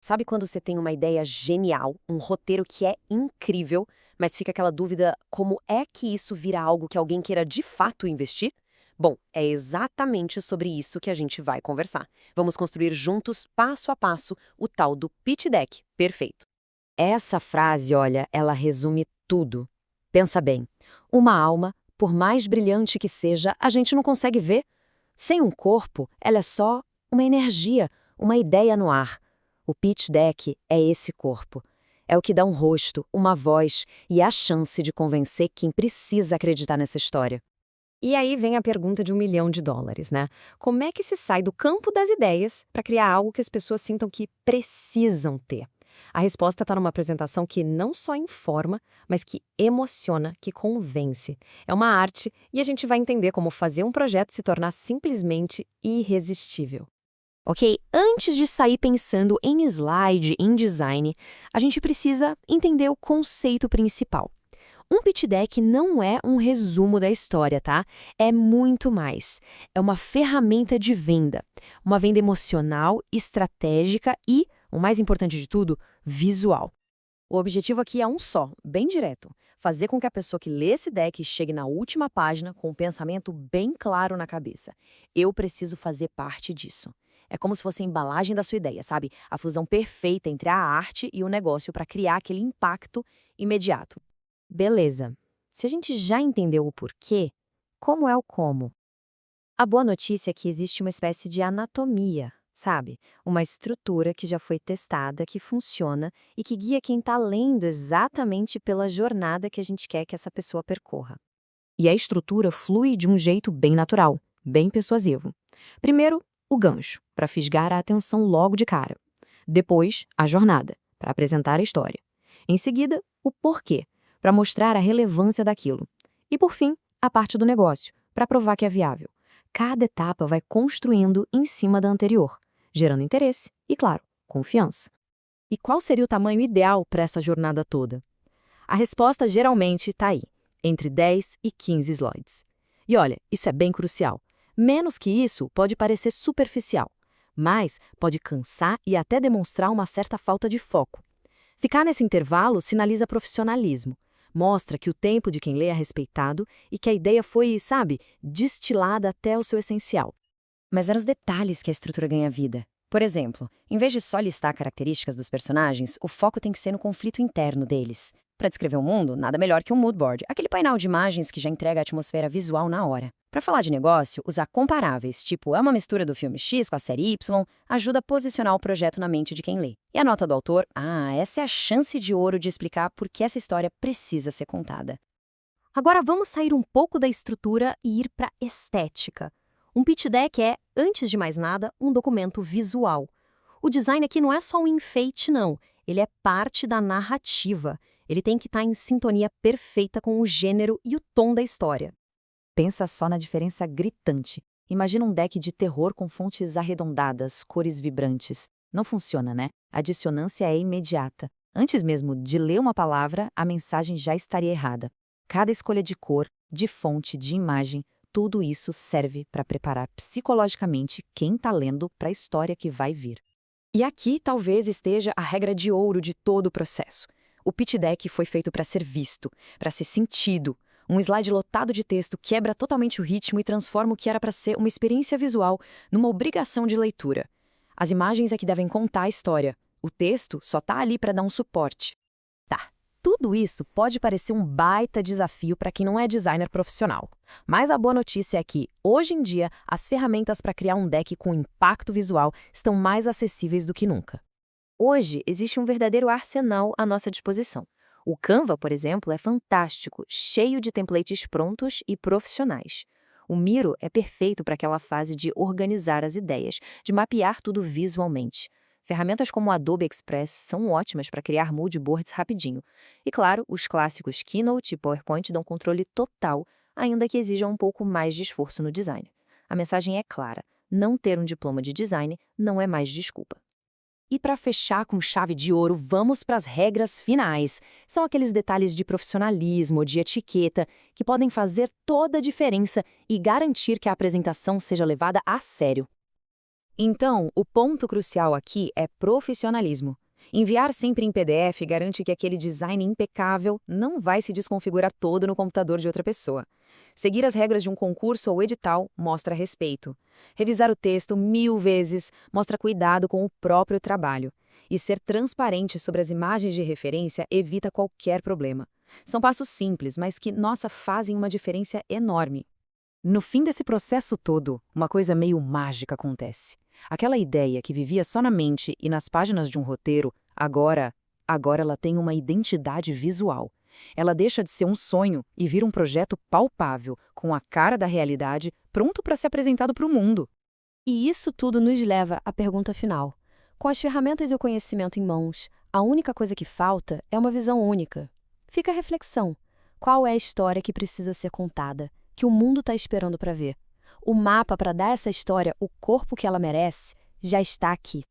Sabe quando você tem uma ideia genial, um roteiro que é incrível, mas fica aquela dúvida como é que isso vira algo que alguém queira de fato investir? Bom, é exatamente sobre isso que a gente vai conversar. Vamos construir juntos, passo a passo, o tal do pitch deck perfeito. Essa frase, olha, ela resume tudo. Pensa bem, uma alma, por mais brilhante que seja, a gente não consegue ver. Sem um corpo, ela é só uma energia, uma ideia no ar. O pitch deck é esse corpo. É o que dá um rosto, uma voz e a chance de convencer quem precisa acreditar nessa história. E aí vem a pergunta de US$ 1 milhão, né? Como é que se sai do campo das ideias para criar algo que as pessoas sintam que precisam ter? A resposta está numa apresentação que não só informa, mas que emociona, que convence. É uma arte e a gente vai entender como fazer um projeto se tornar simplesmente irresistível. Ok? Antes de sair pensando em slide, em design, a gente precisa entender o conceito principal. Um pitch deck não é um resumo da história, tá? É muito mais. É uma ferramenta de venda. Uma venda emocional, estratégica e, o mais importante de tudo, visual. O objetivo aqui é um só, bem direto: fazer com que a pessoa que lê esse deck chegue na última página com um pensamento bem claro na cabeça. Eu preciso fazer parte disso. É como se fosse a embalagem da sua ideia, sabe? A fusão perfeita entre a arte e o negócio para criar aquele impacto imediato. Beleza. Se a gente já entendeu o porquê, como é o como? A boa notícia é que existe uma espécie de anatomia, sabe? Uma estrutura que já foi testada, que funciona e que guia quem está lendo exatamente pela jornada que a gente quer que essa pessoa percorra. E a estrutura flui de um jeito bem natural, bem persuasivo. Primeiro, o gancho, para fisgar a atenção logo de cara. Depois, a jornada, para apresentar a história. Em seguida, o porquê, para mostrar a relevância daquilo. E, por fim, a parte do negócio, para provar que é viável. Cada etapa vai construindo em cima da anterior, gerando interesse e, claro, confiança. E qual seria o tamanho ideal para essa jornada toda? A resposta geralmente está aí, entre 10 e 15 slides. E olha, isso é bem crucial. Menos que isso pode parecer superficial, mas pode cansar e até demonstrar uma certa falta de foco. Ficar nesse intervalo sinaliza profissionalismo. Mostra que o tempo de quem lê é respeitado e que a ideia foi, sabe, destilada até o seu essencial. Mas é nos detalhes que a estrutura ganha vida. Por exemplo, em vez de só listar características dos personagens, o foco tem que ser no conflito interno deles. Para descrever o mundo, nada melhor que um mood board, aquele painel de imagens que já entrega a atmosfera visual na hora. Para falar de negócio, usar comparáveis, tipo é uma mistura do filme X com a série Y, ajuda a posicionar o projeto na mente de quem lê. E a nota do autor, essa é a chance de ouro de explicar por que essa história precisa ser contada. Agora vamos sair um pouco da estrutura e ir para estética. Um pitch deck é, antes de mais nada, um documento visual. O design aqui não é só um enfeite, não. Ele é parte da narrativa. Ele tem que estar em sintonia perfeita com o gênero e o tom da história. Pensa só na diferença gritante. Imagina um deck de terror com fontes arredondadas, cores vibrantes. Não funciona, né? A dissonância é imediata. Antes mesmo de ler uma palavra, a mensagem já estaria errada. Cada escolha de cor, de fonte, de imagem, tudo isso serve para preparar psicologicamente quem está lendo para a história que vai vir. E aqui talvez esteja a regra de ouro de todo o processo. O pitch deck foi feito para ser visto, para ser sentido. Um slide lotado de texto quebra totalmente o ritmo e transforma o que era para ser uma experiência visual numa obrigação de leitura. As imagens é que devem contar a história. O texto só está ali para dar um suporte. Tá, tudo isso pode parecer um baita desafio para quem não é designer profissional. Mas a boa notícia é que, hoje em dia, as ferramentas para criar um deck com impacto visual estão mais acessíveis do que nunca. Hoje, existe um verdadeiro arsenal à nossa disposição. O Canva, por exemplo, é fantástico, cheio de templates prontos e profissionais. O Miro é perfeito para aquela fase de organizar as ideias, de mapear tudo visualmente. Ferramentas como o Adobe Express são ótimas para criar mood boards rapidinho. E claro, os clássicos Keynote e PowerPoint dão controle total, ainda que exijam um pouco mais de esforço no design. A mensagem é clara: não ter um diploma de design não é mais desculpa. E para fechar com chave de ouro, vamos para as regras finais. São aqueles detalhes de profissionalismo, de etiqueta, que podem fazer toda a diferença e garantir que a apresentação seja levada a sério. Então, o ponto crucial aqui é profissionalismo. Enviar sempre em PDF garante que aquele design impecável não vai se desconfigurar todo no computador de outra pessoa. Seguir as regras de um concurso ou edital mostra respeito. Revisar o texto 1000 vezes mostra cuidado com o próprio trabalho. E ser transparente sobre as imagens de referência evita qualquer problema. São passos simples, mas que, nossa, fazem uma diferença enorme. No fim desse processo todo, uma coisa meio mágica acontece. Aquela ideia que vivia só na mente e nas páginas de um roteiro, agora ela tem uma identidade visual. Ela deixa de ser um sonho e vira um projeto palpável, com a cara da realidade, pronto para ser apresentado para o mundo. E isso tudo nos leva à pergunta final. Com as ferramentas e o conhecimento em mãos, a única coisa que falta é uma visão única. Fica a reflexão. Qual é a história que precisa ser contada, que o mundo está esperando para ver? O mapa para dar essa história o corpo que ela merece já está aqui.